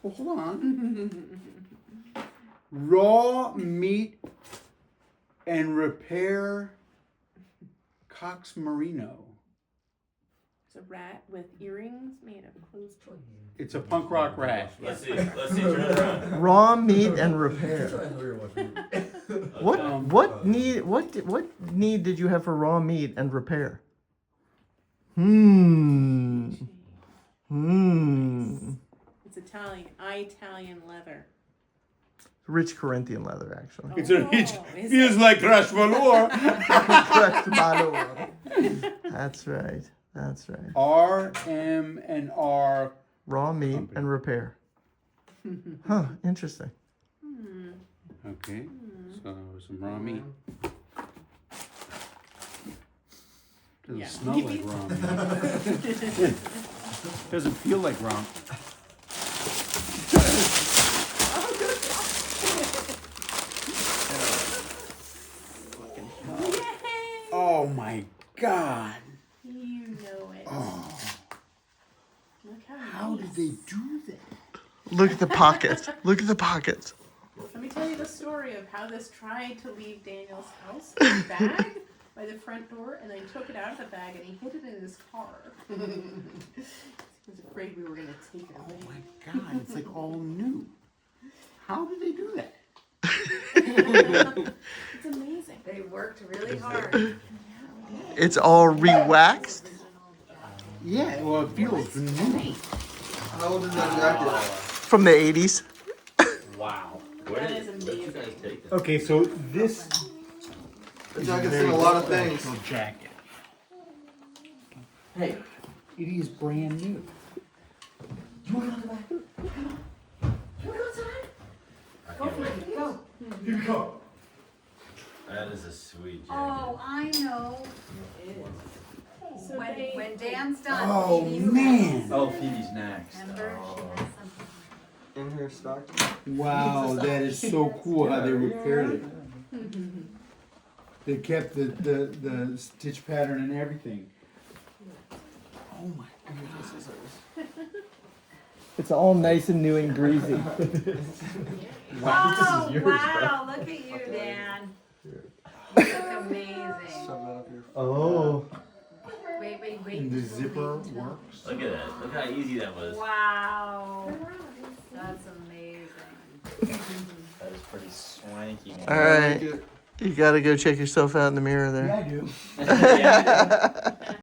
Well, hold on. Raw meat and repair Cox Merino. It's a rat with earrings made of closed toys. It's a punk rock rat. Let's see. Turn it around. Raw meat and repair. What need did you have for raw meat and repair? It's Italian leather. Rich Corinthian leather, actually. It feels like crush velour. That's right. RM&R. Raw meat Company. and repair. Huh, interesting. Okay, so some raw meat. Doesn't smell like raw meat. Doesn't feel like raw. Oh my God. You know it. Oh, Look how did they do that? Look at the pockets. Look at the pockets. Let me tell you the story of how this tried to leave Daniel's house in a bag by the front door, and then took it out of the bag and he hid it in his car. He was afraid we were going to take it away. Oh my God, it's like all new. How did they do that? It's amazing. They worked really hard. It's all re-waxed. Yeah, well, it feels new. How old is that jacket? From the 80s. Wow. That is Where did you guys amazing. take that? Okay, so this That jacket's in a lot of things. jacket. Hey, it is brand new. You wanna go back? You wanna go outside? Go for it, go. Here we go. That is a sweet jacket. Oh, I know. So they- When Dan's done, Oh Phoebe's man! Oh, Phoebe's next. Remember, she has something. In her stock. Wow, that is so cool how they repaired it. They kept the stitch pattern and everything. Oh my goodness. It's all nice and new and greasy. Oh, wow, look at you, Dan. You look amazing. Shove that up here. Oh. Wait. And the zipper works. Look at that. Look how easy that was. Wow. That's amazing. That is pretty swanky, man. All right. You gotta go check yourself out in the mirror there. Yeah, I do. Yeah.